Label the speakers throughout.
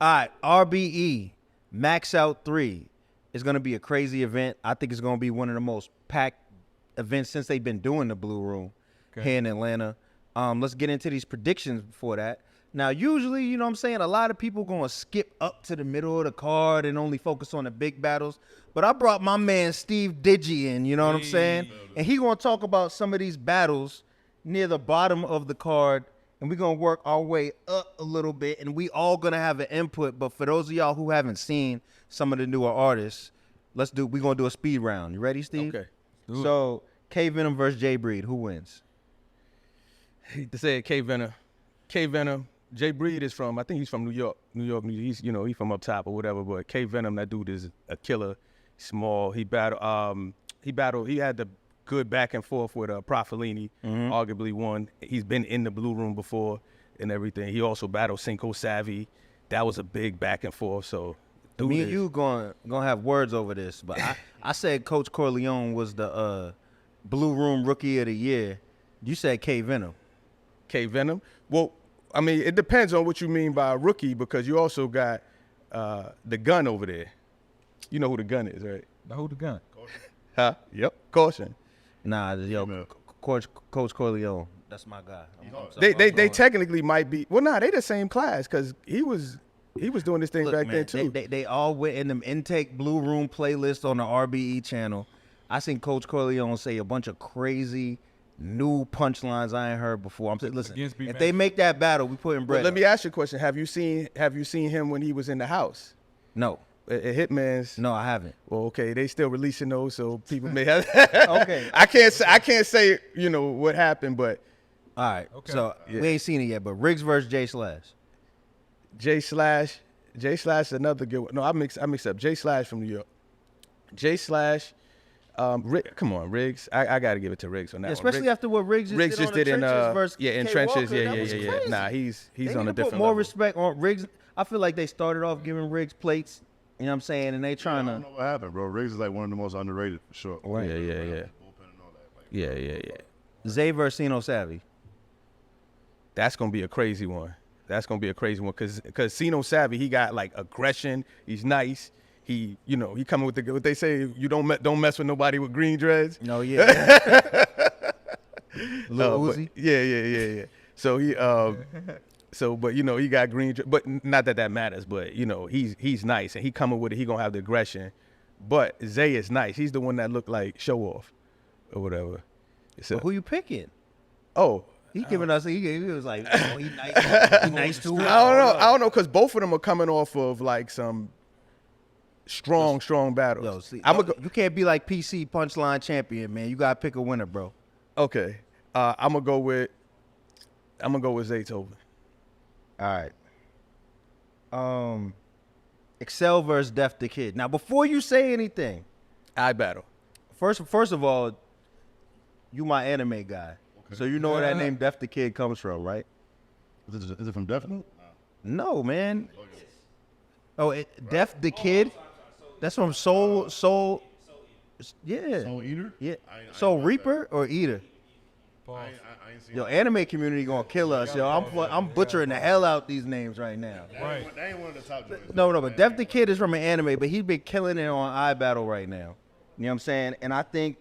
Speaker 1: All right, RBE, Max Out 3 is going to be a crazy event. I think it's going to be one of the most packed events since they've been doing the Blue Room here in Atlanta. Let's get into these predictions before that. Now, usually, you know what I'm saying, a lot of people going to skip up to the middle of the card and only focus on the big battles. But I brought my man Steve Digi in, you know what I'm saying? And he going to talk about some of these battles near the bottom of the card. And we're going to work our way up a little bit, and we all going to have an input. But for those of y'all who haven't seen some of the newer artists, we're going to do a speed round. You ready, Steve?
Speaker 2: Okay.
Speaker 1: So, K-Venom versus J-Breed, who wins?
Speaker 2: I hate to say it, K-Venom. K-Venom. J-Breed is from, I think he's from New York. He's, he's from up top or whatever, but K-Venom, that dude is a killer. Small. He had the good back and forth with Profilini, arguably won. He's been in the Blue Room before and everything. He also battled Cinco Savvy. That was a big back and forth. So
Speaker 1: me and you gonna have words over this, but I said Coach Corleone was the Blue Room Rookie of the Year. You said K-Venom.
Speaker 2: K-Venom? Well, I mean, it depends on what you mean by a rookie, because you also got the gun over there. You know who the gun is, right?
Speaker 3: Who the gun?
Speaker 2: Huh? Yep. Caution.
Speaker 1: Nah, Coach Corleone. That's my guy.
Speaker 2: They technically might be. Well, nah, they the same class, because he was doing this thing back then too.
Speaker 1: They all went in them intake Blue Room playlist on the RBE channel. I seen Coach Corleone say a bunch of crazy new punchlines I ain't heard before. I'm saying, listen, if they make that battle, we putting bread.
Speaker 2: But let me ask you a question. Have you seen him when he was in the house?
Speaker 1: No.
Speaker 2: At Hitman's?
Speaker 1: No, I haven't.
Speaker 2: Well, okay, they still releasing those, so people may have.
Speaker 1: Okay.
Speaker 2: I can't say what happened, but.
Speaker 1: All right. Okay. So we ain't seen it yet, but Riggs versus J Slash.
Speaker 2: J Slash is another good one. No, I mix up. J Slash from New York. J Slash. Come on, Riggs. I got to give it to Riggs on that
Speaker 1: especially
Speaker 2: one.
Speaker 1: after what Riggs just did in
Speaker 2: Trenches in Trenches.
Speaker 1: Walker,
Speaker 2: Yeah. Nah, he's on a different
Speaker 1: put more
Speaker 2: level.
Speaker 1: respect on Riggs. I feel like they started off giving Riggs plates. You know what I'm saying? And they trying
Speaker 4: I don't know what happened, bro. Riggs is like one of the most underrated for sure.
Speaker 1: Right.
Speaker 2: Yeah.
Speaker 1: Zay versus Sino Savvy.
Speaker 2: That's gonna be a crazy one. Because Sino Savvy, he got like aggression. He's nice. He coming with what they say. You don't mess with nobody with green dreads.
Speaker 1: No, yeah. Lil Uzi.
Speaker 2: Yeah. So he but he got green, but not that matters. But he's nice, and he coming with it. He gonna have the aggression. But Zay is nice. He's the one that looked like show off, or whatever. So
Speaker 1: who you picking?
Speaker 2: Oh,
Speaker 1: he giving us. He was like, oh, he nice. He nice too.
Speaker 2: I don't know, because both of them are coming off of like some strong battles.
Speaker 1: Yo, see, you can't be like PC Punchline Champion, man. You gotta pick a winner, bro.
Speaker 2: Okay, I'm gonna go with Zaytoven.
Speaker 1: All right. Excel versus Def the Kid. Now, before you say anything,
Speaker 2: I battle.
Speaker 1: First of all, you my anime guy, so you know where that name Def the Kid comes from, right?
Speaker 4: Is it from Death Note?
Speaker 1: No, man. Oh, Def the Kid. That's from Soul. Yeah.
Speaker 4: Soul Eater?
Speaker 1: Yeah. Soul Reaper or Eater?
Speaker 4: I ain't seen
Speaker 1: Yo, anime community gonna kill us, yo. I'm butchering the hell out these names right now.
Speaker 4: Right. That ain't one of the top joints.
Speaker 1: No, but Def the Kid is from an anime, but he's been killing it on iBattle right now. You know what I'm saying? And I think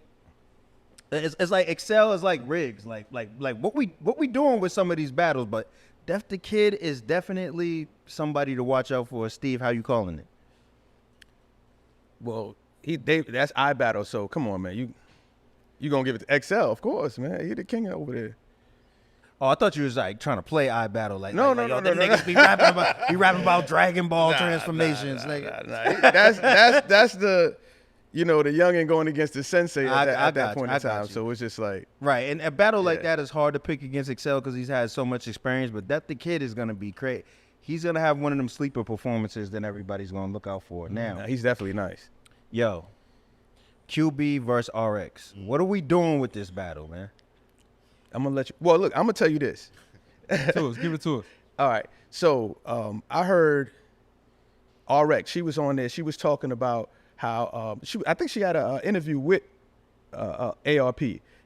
Speaker 1: it's like Excel is like Riggs, like what we doing with some of these battles, but Def the Kid is definitely somebody to watch out for. Steve, how you calling it?
Speaker 2: Well, that's iBattle, so come on, man. You gonna give it to XL, of course, man. He the king over there.
Speaker 1: Oh, I thought you was like trying to play iBattle, like
Speaker 2: no.
Speaker 1: Niggas be rapping about Dragon Ball transformations, nigga.
Speaker 2: Nah. That's the the youngin going against the sensei at that point in time. So it's just like
Speaker 1: right, and a battle like that is hard to pick against Excel because he's had so much experience. But Def the Kid is gonna be great. He's gonna have one of them sleeper performances that everybody's gonna look out for. Now
Speaker 2: he's definitely nice.
Speaker 1: Yo, QB versus RX. What are we doing with this battle, man?
Speaker 2: I'm gonna let you. Well, look, I'm gonna tell you this.
Speaker 3: Give it to us.
Speaker 2: All right. So I heard RX. She was on there. She was talking about how I think she had an interview with ARP,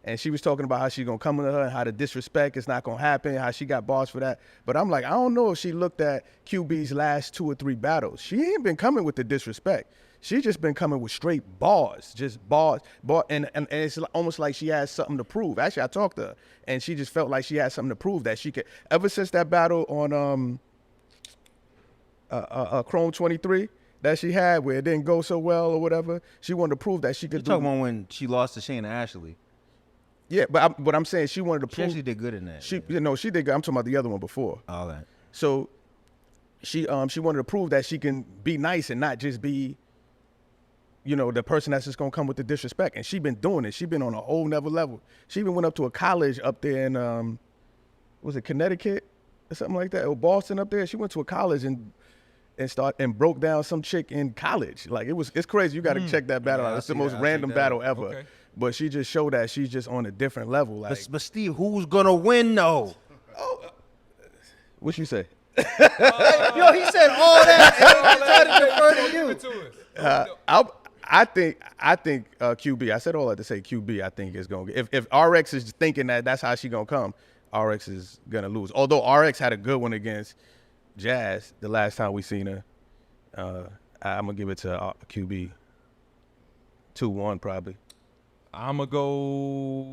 Speaker 2: And she was talking about how she's gonna come to her and how the disrespect is not gonna happen, how she got bars for that. But I'm like, I don't know if she looked at QB's last 2 or 3 battles. She ain't been coming with the disrespect. She just been coming with straight bars, just bars. And it's almost like she has something to prove. Actually, I talked to her, and she just felt like she had something to prove that she could. Ever since that battle on Chrome 23 that she had where it didn't go so well or whatever, she wanted to prove that she could do.
Speaker 1: Talking about when she lost to Shayna Ashley.
Speaker 2: Yeah, but I'm saying she wanted to
Speaker 1: She
Speaker 2: prove.
Speaker 1: actually did good in that.
Speaker 2: She did good. I'm talking about the other one before.
Speaker 1: All that.
Speaker 2: So she wanted to prove that she can be nice and not just be, the person that's just gonna come with the disrespect. And she been doing it. She been on a whole nother level. She even went up to a college up there in was it Connecticut or something like that, or Boston up there. She went to a college and broke down some chick in college. Like it's crazy. You got to check that battle out. It's the most random battle ever. Okay. But she just showed that she's just on a different level. Like,
Speaker 1: but Steve, who's gonna win though?
Speaker 2: What you say?
Speaker 1: Yo, he said all that. And he tried to defer to you.
Speaker 3: Give it to us.
Speaker 2: I think QB. I said all that to say QB. I think is gonna get. If RX is thinking that that's how she gonna come, RX is gonna lose. Although RX had a good one against Jazz the last time we seen her. I'm gonna give it to QB. 2-1 probably.
Speaker 3: I'm gonna go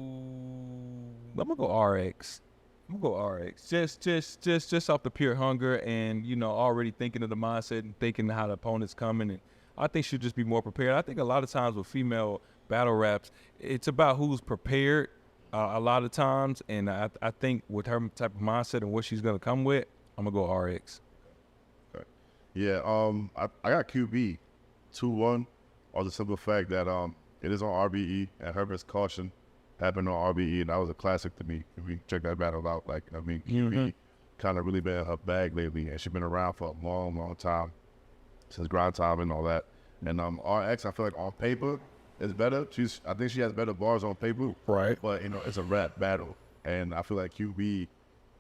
Speaker 3: RX. I'm gonna go RX. Just off the pure hunger and already thinking of the mindset and thinking how the opponent's coming, and I think she'll just be more prepared. I think a lot of times with female battle raps, it's about who's prepared a lot of times, and I think with her type of mindset and what she's gonna come with, I'm gonna go RX.
Speaker 4: Okay. Yeah, I got QB 2-1 on the simple fact that it is on RBE, and her best caution happened on RBE, and that was a classic to me. If we check that battle out, QB kind of really been in her bag lately, and she's been around for a long, long time, since grind time and all that. And RX, I feel like on paper is better. I think she has better bars on paper,
Speaker 2: Right.
Speaker 4: But it's a rap battle, and I feel like QB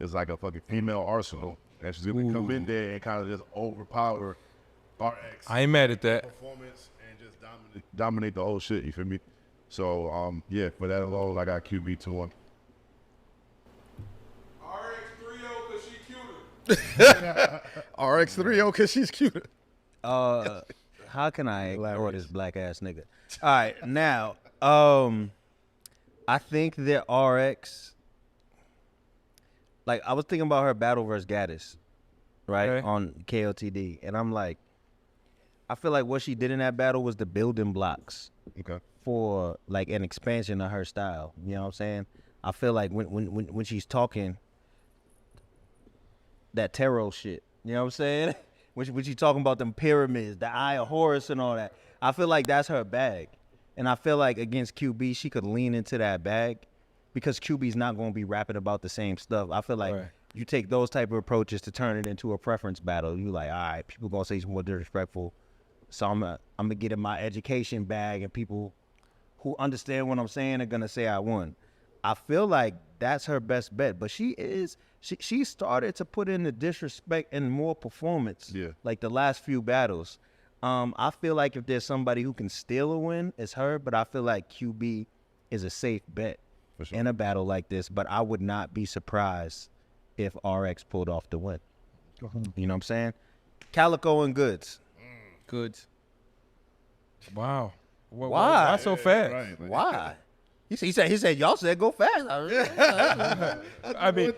Speaker 4: is like a fucking female Arsenal, and she's gonna come in there and kind of just overpower RX.
Speaker 3: I ain't mad at that.
Speaker 4: Performance and just dominate the whole shit. You feel me? So yeah, for that alone, I got QB 2-1.
Speaker 2: RX 3-0 because she's cute.
Speaker 1: How can I ignore this black ass nigga? All right, now, I think that RX, like, I was thinking about her battle versus Gaddis, right, on KOTD, and I'm like, I feel like what she did in that battle was the building blocks for, like, an expansion of her style. You know what I'm saying? I feel like when she's talking that tarot shit, you know what I'm saying? When she's talking about them pyramids, the Eye of Horus and all that, I feel like that's her bag. And I feel like against QB, she could lean into that bag because QB's not going to be rapping about the same stuff. I feel like you take those type of approaches to turn it into a preference battle. You like, all right, people going to say some more disrespectful. So I'm going to get in my education bag, and people who understand what I'm saying are going to say I won. I feel like that's her best bet, but she started to put in the disrespect and more performance, like the last few battles. I feel like if there's somebody who can steal a win, it's her, but I feel like QB is a safe bet in a battle like this, but I would not be surprised if RX pulled off the win. You know what I'm saying? Calico and Goodz.
Speaker 2: Goodz.
Speaker 3: Wow.
Speaker 1: Why?
Speaker 3: Why so fast?
Speaker 4: Right, like,
Speaker 1: Why? He said y'all said go fast.
Speaker 3: I mean,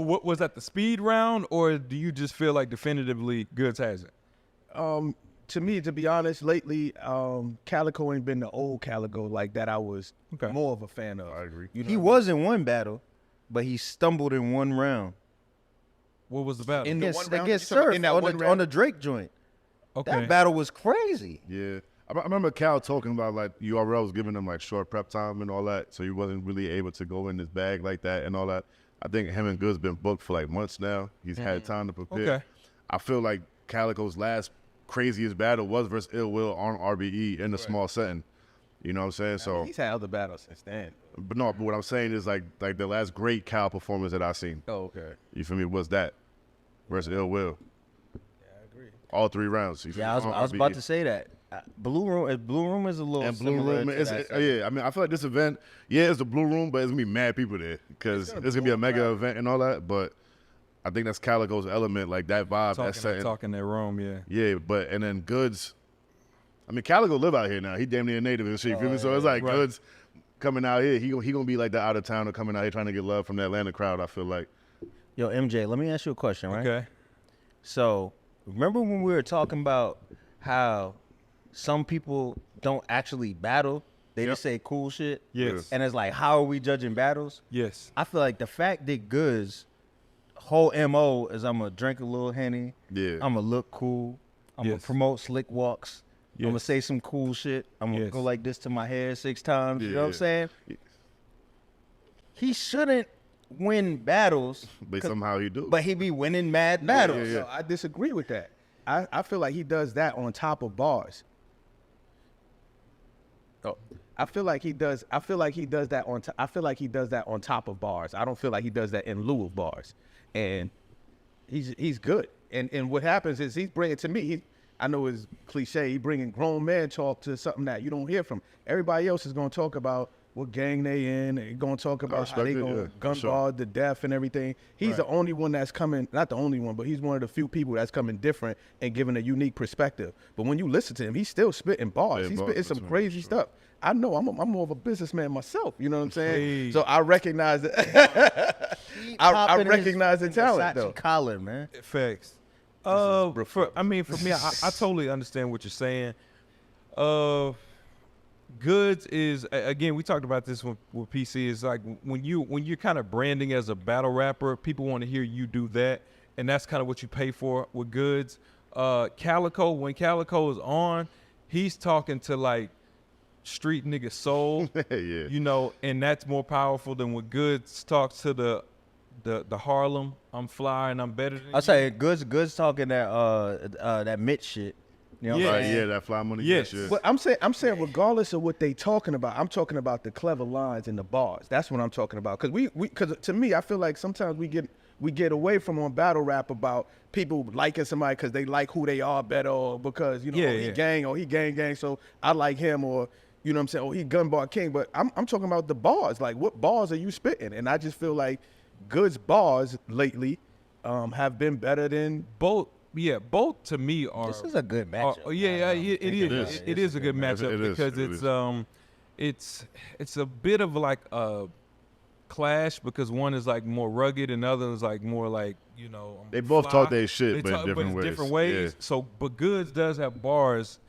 Speaker 3: what was that, the speed round, or do you just feel like definitively Goodz has it?
Speaker 2: To me, to be honest, lately, Calico ain't been the old Calico like that I was more of a fan of.
Speaker 4: I agree.
Speaker 1: He was in one battle, but he stumbled in one round.
Speaker 3: What was the battle?
Speaker 1: Against Surf on the Drake joint.
Speaker 3: Okay.
Speaker 1: That battle was crazy.
Speaker 4: Yeah. I remember Cal talking about, like, URL was giving him, like, short prep time and all that, so he wasn't really able to go in his bag like that and all that. I think him and Goodz been booked for, like, months now. He's had time to prepare.
Speaker 3: Okay.
Speaker 4: I feel like Calico's last craziest battle was versus Ill Will on RBE in a small setting. You know what I'm saying? So
Speaker 2: he's had other battles since then.
Speaker 4: But what I'm saying is, like the last great Cal performance that I seen.
Speaker 2: Oh, okay.
Speaker 4: You feel me? Was that versus Ill Will?
Speaker 2: Yeah, I agree.
Speaker 4: All 3 rounds.
Speaker 1: Yeah, I was about to say that. Blue Room is a little
Speaker 4: And Blue
Speaker 1: similar
Speaker 4: Room
Speaker 1: to
Speaker 4: is
Speaker 1: that
Speaker 4: yeah. I mean, I feel like this event, yeah, it's the Blue Room, but it's gonna be mad people there because it's gonna be a mega event and all that. But I think that's Calico's element, like that vibe, that setting.
Speaker 3: Talking that room, yeah.
Speaker 4: Yeah, but and then Goodz. I mean, Calico live out here now. He damn near native and shit. You feel me? So it's like Goodz coming out here. He gonna be like the out of towner coming out here trying to get love from the Atlanta crowd. I feel like.
Speaker 1: Yo, MJ, let me ask you a question, right?
Speaker 3: Okay.
Speaker 1: So remember when we were talking about how some people don't actually battle? They just say cool shit.
Speaker 3: Yes.
Speaker 1: And it's like, how are we judging battles?
Speaker 3: Yes.
Speaker 1: I feel like the fact that Goodz whole MO is I'm gonna drink a little Henny.
Speaker 4: Yeah.
Speaker 1: I'm gonna look cool. I'm gonna promote slick walks. I'm gonna say some cool shit. I'm gonna go like this to my hair 6 times. You know what I'm saying? He shouldn't win battles.
Speaker 4: But somehow he do.
Speaker 1: But he be winning mad battles.
Speaker 2: So I disagree with that. I feel like he does that on top of bars. Oh, I feel like he does that on. I feel like he does that on top of bars. I don't feel like he does that in lieu of bars. And he's good. And what happens is he's bringing to me. I know it's cliche. He bringing grown man talk to something that you don't hear from. Everybody else is gonna talk about what gang they in. They're gonna talk about how they gonna gun bar to death and everything. He's the only one that's coming. Not the only one, but he's one of the few people that's coming different and giving a unique perspective. But when you listen to him, he's still spitting bars. He's spitting some crazy stuff. I know I'm more of a businessman myself. You know what I'm saying? So I recognize it. I recognize the talent though.
Speaker 1: Collar, man.
Speaker 3: Facts. For me, I totally understand what you're saying. Goodz is, again, we talked about this with PC. Is like when you're kind of branding as a battle rapper, people want to hear you do that, and that's kind of what you pay for with Goodz. Calico, when Calico is on, he's talking to like street nigga soul, you know, and that's more powerful than when Goodz talks to the Harlem. I'm fly and I'm better than
Speaker 1: I'll say Goodz talking that Mitch shit. You know what I'm saying?
Speaker 4: That fly money.
Speaker 3: Yes.
Speaker 4: Shit.
Speaker 2: But I'm saying regardless of what they talking about, I'm talking about the clever lines and the bars. That's what I'm talking about. Because to me, I feel like sometimes we get away from on battle rap about people liking somebody because they like who they are better, or because he gang or he gang, so I like him, or you know what I'm saying, or he gun bar king. But I'm talking about the bars. Like, what bars are you spitting? And I just feel like Goodz bars lately have been better than
Speaker 3: both. Yeah, both to me are.
Speaker 1: This is a good matchup.
Speaker 3: It is a good matchup because it's a bit of like a clash because one is like more rugged and the other is like more like, you know.
Speaker 4: They both talk their shit, but in different ways.
Speaker 3: Yeah. So, but Goodz does have bars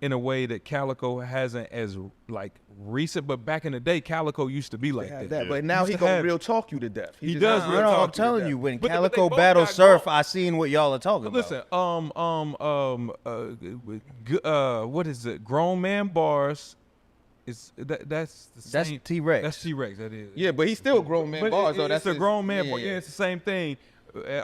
Speaker 3: in a way that Calico hasn't as like recent, but back in the day, Calico used to be like that.
Speaker 2: But now he gonna real talk you to death.
Speaker 3: He does.
Speaker 1: I'm telling you, when Calico battle Surf, I seen what y'all are talking about.
Speaker 3: Listen, what is it? Grown man bars. That's
Speaker 1: T-Rex.
Speaker 3: That's T-Rex. That is.
Speaker 2: Yeah, but he's still grown man bars. So
Speaker 3: That's a grown man bar. Yeah, it's the same thing.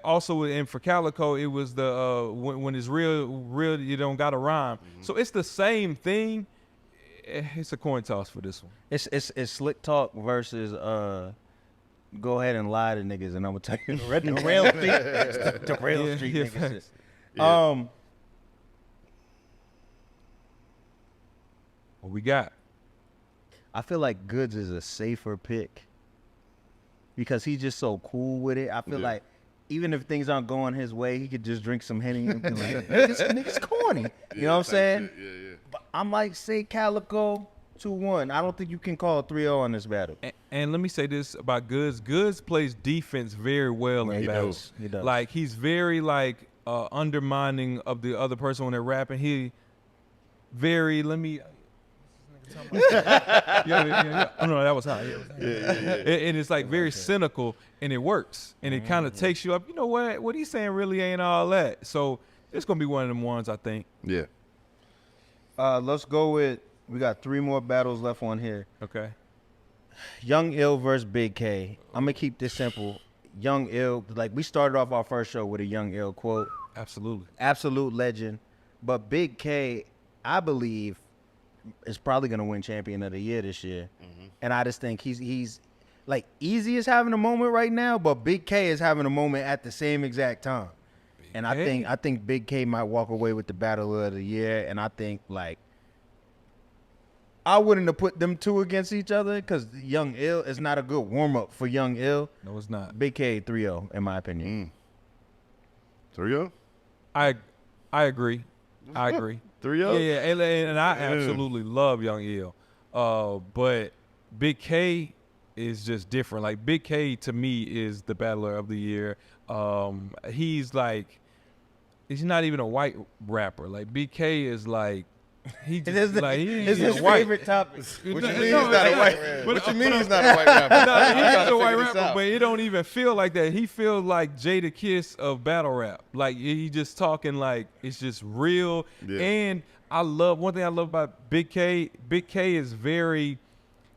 Speaker 3: Also, and for Calico, it was the when it's real, you don't got to rhyme. So it's the same thing. It's a coin toss for this one.
Speaker 1: It's slick talk versus go ahead and lie to niggas, and I'm gonna tell you the real street, the real street niggas.
Speaker 3: Yeah. What we got?
Speaker 1: I feel like Goodz is a safer pick because he's just so cool with it. I feel like even if things aren't going his way, he could just drink some Henny and be like, niggas corny. You know what I'm saying?
Speaker 4: Yeah.
Speaker 1: But I might say Calico 2-1. I don't think you can call 3-0 on this battle.
Speaker 3: And let me say this about Goodz. Goodz plays defense very well in battles.
Speaker 1: He does.
Speaker 3: Like, he's very, like, undermining of the other person when they're rapping. He very, let me... yeah. Oh, no, that was hot. Yeah. And it's like very cynical, and it works, and it kind of takes you up. You know what he's saying really ain't all that. So it's gonna be one of them ones, I think.
Speaker 4: Yeah.
Speaker 1: Let's go with. We got 3 more battles left on here.
Speaker 3: Okay.
Speaker 1: Young Ill versus Big K. I'm gonna keep this simple. Young Ill, like we started off our first show with a Young Ill quote.
Speaker 3: Absolutely.
Speaker 1: Absolute legend. But Big K, I believe, is probably gonna win Champion of the Year this year. And I just think he's like Easy is having a moment right now, but Big K is having a moment at the same exact time. And I think Big K might walk away with the battle of the year. And I think like I wouldn't have put them two against each other because Young Ill is not a good warm up for Young Ill.
Speaker 3: No, it's not.
Speaker 1: Big K 3-0 in my opinion.
Speaker 4: 3-0?
Speaker 3: I agree.
Speaker 4: 3-0?
Speaker 3: Yeah, and I absolutely love Young Ill. But Big K is just different. Like Big K to me is the battler of the year. He's not even a white rapper. Like Big K is like he just
Speaker 1: It's his
Speaker 3: white.
Speaker 1: favorite topic.
Speaker 5: What you mean he's not a white rapper? What you mean he's not a white rapper?
Speaker 3: No,
Speaker 5: I'm trying
Speaker 3: he's
Speaker 5: to
Speaker 3: a white
Speaker 5: figure this
Speaker 3: rapper,
Speaker 5: out.
Speaker 3: but it don't even feel like that. He feels like Jada Kiss of battle rap. Like he just talking like it's just real.
Speaker 4: Yeah.
Speaker 3: And one thing I love about Big K. Big K is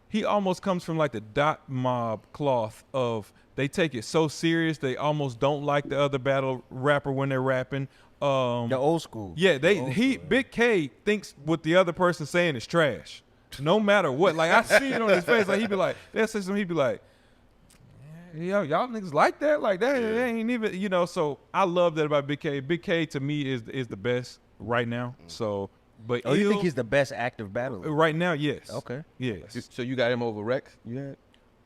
Speaker 3: he almost comes from like the Dot Mob cloth of they take it so serious they almost don't like the other battle rapper when they're rapping.
Speaker 1: The old school.
Speaker 3: Yeah, Big K thinks what the other person saying is trash, no matter what. Like I see it on his face. Like he be like, they'll say something. He be like, yo, y'all niggas like that? Like that ain't even, So I love that about Big K. Big K to me is the best right now. So, but
Speaker 1: You think he's the best active battler?
Speaker 3: right now? Yes.
Speaker 1: Okay.
Speaker 3: Yes.
Speaker 5: So you got him over Rex? You had?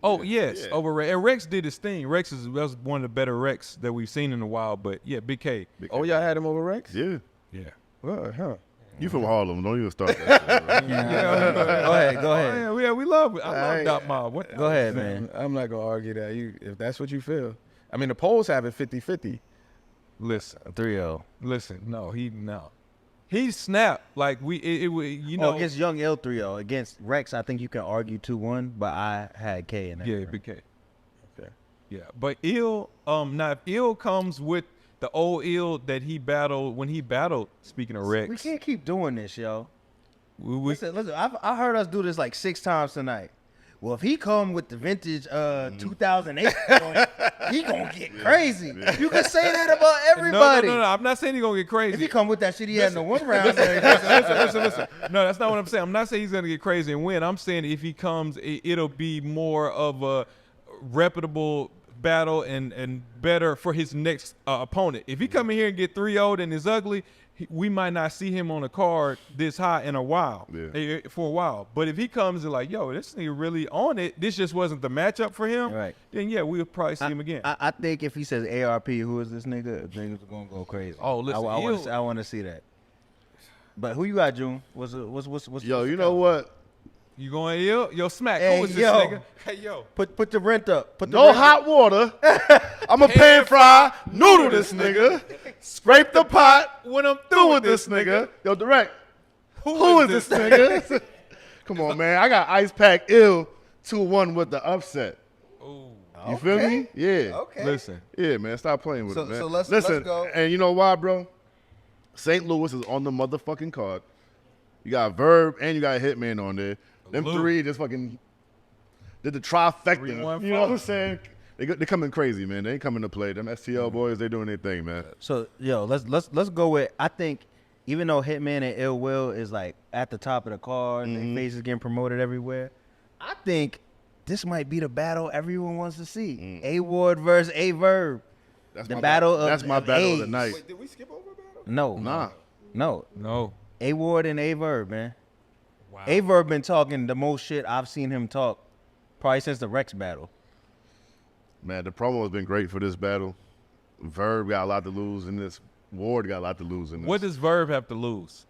Speaker 3: Oh yes, over Rex. And Rex did his thing. Rex was one of the better Rex that we've seen in a while. But yeah, Big K.
Speaker 5: Oh, y'all had him over Rex?
Speaker 4: Yeah.
Speaker 3: Yeah.
Speaker 5: Well, huh?
Speaker 4: You from Harlem. Don't even start that shit, bro.
Speaker 1: Go ahead.
Speaker 3: Oh, yeah, we love it. I love Dot Mob. What?
Speaker 1: Go ahead, man.
Speaker 5: I'm not going to argue that. If that's what you feel. I mean, the polls have it 50-50.
Speaker 3: Listen.
Speaker 1: 3-0.
Speaker 3: Listen, no. He snapped like
Speaker 1: Against Young Ill 3-0. Against Rex, I think you can argue 2-1, but I had K in that.
Speaker 3: yeah, Big K. Okay. Yeah, but Ill, now if Ill comes with the old Ill that he battled when he battled. Speaking of Rex,
Speaker 1: We can't keep doing this, yo.
Speaker 3: we
Speaker 1: Listen. I heard us do this like 6 times tonight. Well, if he come with the vintage 2008 joint, he gonna get crazy. You can say that about everybody.
Speaker 3: No. I'm not saying he's gonna get crazy.
Speaker 1: If he come with that shit he had in the 1 round.
Speaker 3: Listen. No, that's not what I'm saying. I'm not saying he's gonna get crazy and win. I'm saying if he comes, it'll be more of a reputable battle and better for his next opponent. If he come in here and get 3-0 and is ugly, we might not see him on the card this high in a while, for a while. But if he comes and like, yo, this nigga really on it, this just wasn't the matchup for him,
Speaker 1: Right.
Speaker 3: then yeah, we'll probably see him again.
Speaker 1: I think if he says ARP, who is this nigga? Niggas are gonna go crazy.
Speaker 3: Oh, listen,
Speaker 1: I want to see that. But who you got, June? What's
Speaker 4: Yo, you know what?
Speaker 3: You going ill? Yo, Smack,
Speaker 1: Hey,
Speaker 3: who is this
Speaker 1: yo.
Speaker 3: nigga? Hey, yo.
Speaker 1: Put the rent up. Put the
Speaker 4: No
Speaker 1: rent
Speaker 4: hot water. I'm a pan fry noodle this nigga. Scrape the pot when I'm through with this nigga. Yo, Drect. Who is this nigga? Come on, man. I got Ice Pack Ill 2-1 with the upset.
Speaker 3: Ooh.
Speaker 4: You feel me? Yeah.
Speaker 1: Okay.
Speaker 3: Listen.
Speaker 4: Yeah, man. Stop playing with
Speaker 1: So-
Speaker 4: it, man.
Speaker 1: so let's
Speaker 4: Listen,
Speaker 1: go.
Speaker 4: And you know why, bro? St. Louis is on the motherfucking card. You got Verb and you got Hitman on there. Them
Speaker 3: Blue.
Speaker 4: 3 just fucking did the trifecta.
Speaker 3: 3-1-4.
Speaker 4: You know what I'm saying? They coming crazy, man. They ain't coming to play. Them STL boys, they doing their thing, man.
Speaker 1: So yo, let's go with. I think even though Hitman and Ill Will is like at the top of the card, their faces getting promoted everywhere. I think this might be the battle everyone wants to see. A Ward versus A Verb.
Speaker 4: That's
Speaker 1: The
Speaker 4: my
Speaker 1: battle
Speaker 4: battle.
Speaker 1: of-
Speaker 4: That's my
Speaker 1: of
Speaker 4: battle of
Speaker 1: A's.
Speaker 4: the night.
Speaker 5: Did we skip over a battle?
Speaker 1: No,
Speaker 4: Nah.
Speaker 3: No.
Speaker 1: A Ward and A Verb, man.
Speaker 3: Wow.
Speaker 1: A Verb been talking the most shit I've seen him talk probably since the Rex battle.
Speaker 4: Man, the promo has been great for this battle. Verb got a lot to lose in this. Ward got a lot to lose in this.
Speaker 3: What does Verb have to lose?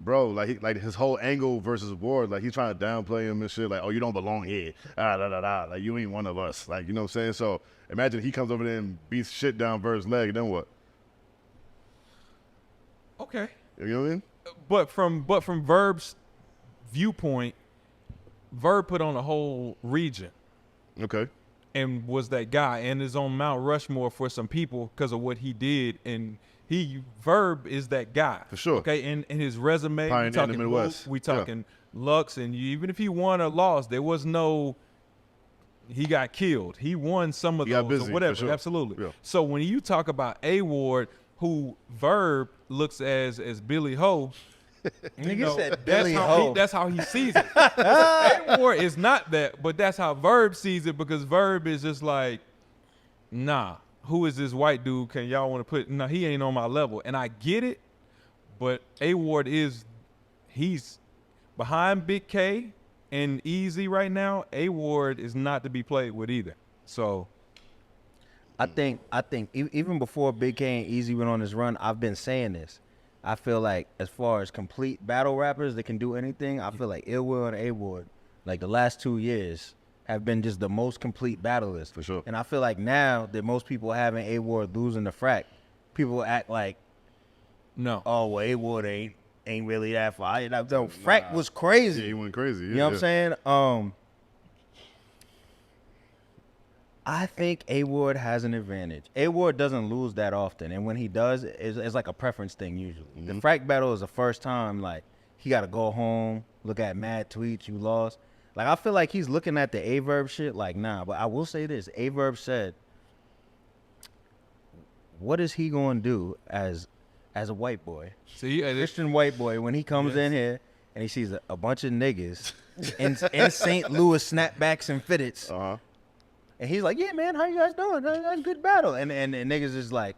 Speaker 4: Bro, like his whole angle versus Ward, like he's trying to downplay him and shit. Like, oh, you don't belong here. Like you ain't one of us. Like, you know what I'm saying? So imagine he comes over there and beats shit down Verb's leg. Then what?
Speaker 3: Okay.
Speaker 4: You know what I mean?
Speaker 3: But from Verb's viewpoint, Verb put on a whole region
Speaker 4: Okay.
Speaker 3: and was that guy and is on Mount Rushmore for some people because of what he did. And Verb is that guy.
Speaker 4: For sure.
Speaker 3: Okay, and his resume,
Speaker 4: Pioneer
Speaker 3: we
Speaker 4: in the
Speaker 3: talking
Speaker 4: Midwest.
Speaker 3: Whoop, we talking Lux, and even if he won or lost, there was no he got killed. He won some of
Speaker 4: He got
Speaker 3: those
Speaker 4: busy,
Speaker 3: or
Speaker 4: for
Speaker 3: whatever.
Speaker 4: sure.
Speaker 3: Absolutely.
Speaker 4: Yeah.
Speaker 3: So when you talk about A Ward, who Verb looks as Billy Ho,
Speaker 1: Nigga
Speaker 3: know,
Speaker 1: said Billy
Speaker 3: that's
Speaker 1: Ho.
Speaker 3: That's how he sees it. A Ward is not that, but that's how Verb sees it because Verb is just like, nah. who is this white dude? Can y'all want to put? No, he ain't on my level, and I get it. But A Ward he's behind Big K and Easy right now. A Ward is not to be played with either. So
Speaker 1: I think even before Big K and Easy went on this run, I've been saying this. I feel like as far as complete battle rappers that can do anything, I feel like Ill Will and A Ward, like the last 2 years, have been just the most complete battlers.
Speaker 4: For sure.
Speaker 1: And I feel like now that most people having A Ward losing the frack, people act like,
Speaker 3: no.
Speaker 1: oh, well, A Ward ain't really that far. Frack was crazy.
Speaker 4: Yeah, he went crazy.
Speaker 1: You know what I'm saying? I think A Ward has an advantage. A Ward doesn't lose that often, and when he does, it's like a preference thing usually. The frack battle is the first time like he got to go home, look at mad tweets, you lost. Like I feel like he's looking at the Verb shit like nah. But I will say this: Verb said, "What is he going to do as a white boy, Christian white boy, when he comes in here and he sees a bunch of niggas in St. Louis snapbacks and fitteds?" And he's like, yeah, man, how you guys doing? That's a good battle. And niggas is like,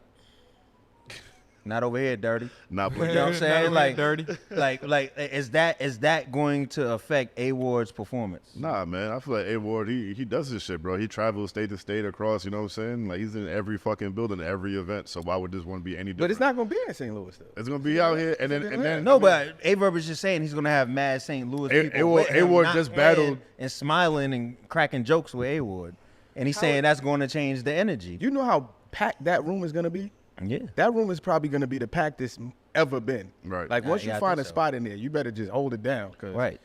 Speaker 1: not over here, dirty.
Speaker 4: Not
Speaker 1: You know what I'm saying? Like,
Speaker 3: dirty.
Speaker 1: like, is that going to affect A Ward's performance?
Speaker 4: Nah, man. I feel like A Ward, he does this shit, bro. He travels state to state across, you know what I'm saying? Like, he's in every fucking building, every event. So why would this one be any different?
Speaker 5: But it's not gonna be in St. Louis though.
Speaker 4: It's gonna be out here, and then
Speaker 1: No, but A-Verb is just saying he's going to have mad St. Louis people.
Speaker 4: A-Ward just battled.
Speaker 1: And smiling and cracking jokes with A-Ward. And he's saying that's going to change the energy.
Speaker 5: You know how packed that room is gonna be?
Speaker 1: Yeah.
Speaker 5: That room is probably gonna be the packest ever been.
Speaker 4: Right.
Speaker 5: Like once
Speaker 1: Yeah,
Speaker 5: you
Speaker 1: I
Speaker 5: find a
Speaker 1: think so.
Speaker 5: spot in there, you better just hold it down. Cause
Speaker 1: Right.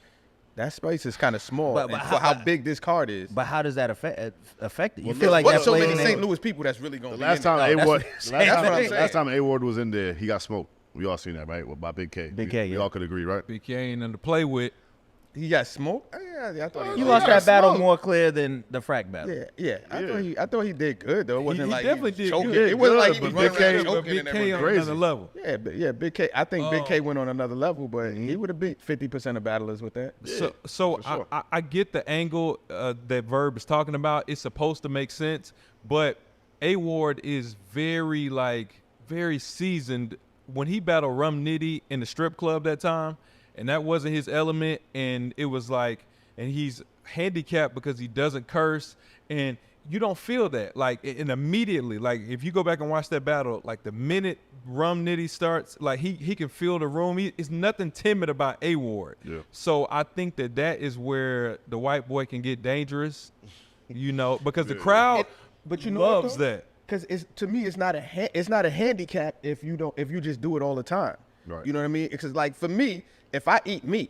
Speaker 5: that space is kind of small
Speaker 1: But
Speaker 5: and for how big this card is.
Speaker 1: But how does that affect it? You
Speaker 4: Well,
Speaker 1: feel like
Speaker 5: But
Speaker 1: that
Speaker 5: so
Speaker 1: plays
Speaker 5: many
Speaker 1: in
Speaker 5: St.
Speaker 1: there?
Speaker 5: Louis people that's really gonna
Speaker 4: The
Speaker 5: be
Speaker 4: last
Speaker 5: in
Speaker 4: time
Speaker 5: there.
Speaker 1: that's
Speaker 4: A-Ward,
Speaker 1: what I'm saying.
Speaker 4: last time A-Ward was in there, he got smoked. We all seen that, right? By Big K.
Speaker 1: Big K,
Speaker 4: We
Speaker 1: yeah.
Speaker 4: all could agree, right?
Speaker 3: Big K ain't nothing to play with.
Speaker 5: He got smoked. Yeah, I thought
Speaker 1: You
Speaker 5: he
Speaker 1: lost
Speaker 4: got
Speaker 1: that battle
Speaker 4: smoked.
Speaker 1: more clear than the frack battle.
Speaker 5: Yeah. I thought he did good though. It wasn't
Speaker 3: He
Speaker 5: like
Speaker 3: definitely
Speaker 5: was
Speaker 3: did
Speaker 5: choking.
Speaker 3: good.
Speaker 5: It wasn't like he
Speaker 4: Good,
Speaker 5: was
Speaker 4: but
Speaker 5: running
Speaker 4: Big K-
Speaker 5: around
Speaker 3: But
Speaker 5: choking
Speaker 3: Big
Speaker 5: and
Speaker 3: K
Speaker 5: everything.
Speaker 3: on
Speaker 4: Crazy.
Speaker 3: another level.
Speaker 5: Yeah, Big K. I think Big K went on another level, but he would have beat 50% of battlers with that.
Speaker 3: So
Speaker 4: for sure.
Speaker 3: I get the angle that Verb is talking about. It's supposed to make sense, but A Ward is very seasoned. When he battled Rum Nitty in the strip club that time, and that wasn't his element, and it was like, and he's handicapped because he doesn't curse, and you don't feel that. Like, and immediately, like if you go back and watch that battle, like the minute Rum Nitty starts, like he can feel the room. It's nothing timid about A Ward.
Speaker 4: Yeah.
Speaker 3: So I think that is where the white boy can get dangerous, you know, because the crowd
Speaker 5: But you know what,
Speaker 3: loves
Speaker 5: though?
Speaker 3: that.
Speaker 5: Because to me, it's not a handicap if you just do it all the time.
Speaker 4: Right.
Speaker 5: You know what I mean? Because like for me, if I eat meat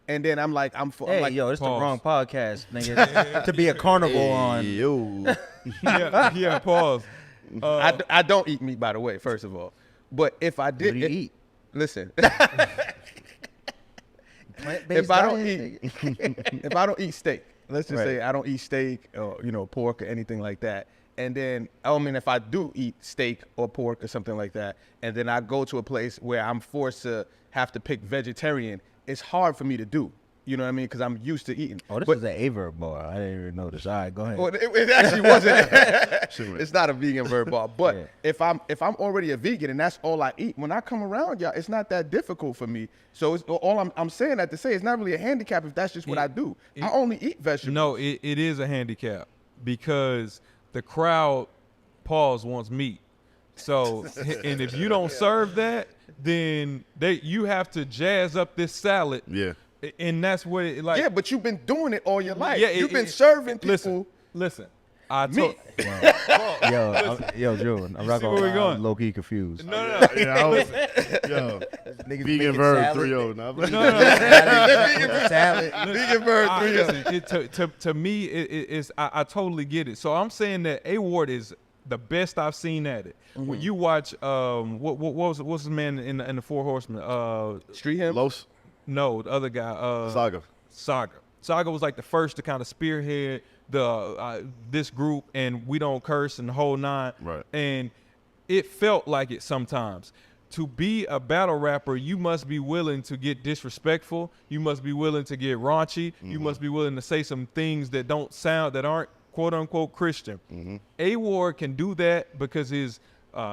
Speaker 5: and then I'm like
Speaker 1: Hey,
Speaker 5: like,
Speaker 1: yo, it's the
Speaker 3: Pause.
Speaker 1: wrong podcast, nigga, to be a carnivore on.
Speaker 4: Yo.
Speaker 3: yeah, pause.
Speaker 5: I don't eat meat, by the way, first of all. But if I did
Speaker 1: What do you eat?
Speaker 5: Listen,
Speaker 1: Plant-based
Speaker 5: if I don't
Speaker 1: diet,
Speaker 5: eat
Speaker 1: nigga.
Speaker 5: if I don't eat steak, let's just
Speaker 1: Right.
Speaker 5: say I don't eat steak or pork or anything like that. And then if I do eat steak or pork or something like that, and then I go to a place where I'm forced to have to pick vegetarian, it's hard for me to do. You know what I mean? Because I'm used to eating.
Speaker 1: Oh, this
Speaker 5: But-
Speaker 1: is an A-Verb bar. I didn't even notice. All right, go ahead.
Speaker 5: Well, it actually wasn't.
Speaker 4: Shit.
Speaker 5: It's not a vegan Verb bar. But
Speaker 1: Yeah.
Speaker 5: if I'm already a vegan and that's all I eat, when I come around y'all, it's not that difficult for me. So it's, all I'm saying that to say it's not really a handicap if that's just what I do. I only eat vegetables.
Speaker 3: No, it is a handicap because the crowd wants meat. So, and if you don't serve that, then you have to jazz up this salad.
Speaker 4: Yeah.
Speaker 3: And that's what it like.
Speaker 5: Yeah, but you've been doing it all your life.
Speaker 3: Yeah,
Speaker 5: You've been serving people.
Speaker 3: Listen. I
Speaker 5: Me.
Speaker 3: told.
Speaker 1: Yo, Drew, I'm not
Speaker 3: see where we
Speaker 1: gonna
Speaker 3: going?
Speaker 1: low key confused.
Speaker 3: No.
Speaker 4: Yeah, I was, yo,
Speaker 1: Niggas
Speaker 4: vegan
Speaker 1: making
Speaker 4: Verb
Speaker 1: salad.
Speaker 4: 3-0. Nah,
Speaker 1: Salad.
Speaker 5: Vegan Verb 3-0.
Speaker 3: Listen, to me, it's I totally get it. So I'm saying that A Ward is the best I've seen at it. When you watch, what's his man in the Four Horsemen?
Speaker 5: Street him.
Speaker 4: Los,
Speaker 3: No, the other guy.
Speaker 4: Saga.
Speaker 3: Saga was like the first to kind of spearhead this group, and we don't curse and the whole nine.
Speaker 4: Right.
Speaker 3: And it felt like it sometimes. To be a battle rapper, you must be willing to get disrespectful. You must be willing to get raunchy. You must be willing to say some things that aren't quote unquote Christian. A-Ward can do that because his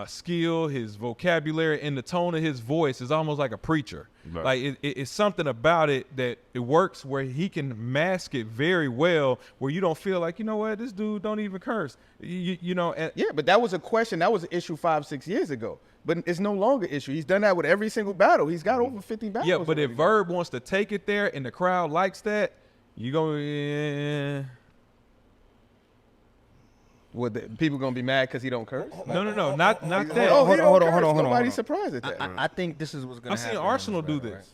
Speaker 3: skill, his vocabulary, and the tone of his voice is almost like a preacher.
Speaker 4: Right.
Speaker 3: Like it's something about it that it works where he can mask it very well, where you don't feel like, you know what, this dude don't even curse. You know. And,
Speaker 5: Yeah, but that was a question. That was an issue 5-6 years ago. But it's no longer an issue. He's done that with every single battle. He's got over 50 battles.
Speaker 3: yeah, but if
Speaker 5: already.
Speaker 3: Verb wants to take it there and the crowd likes that, you go.
Speaker 5: People gonna be mad because he don't curse?
Speaker 3: No, not that.
Speaker 1: Hold on.
Speaker 5: Nobody's surprised at that.
Speaker 1: I think this is what's gonna
Speaker 3: I've
Speaker 1: happen.
Speaker 3: seen Arsenal do this.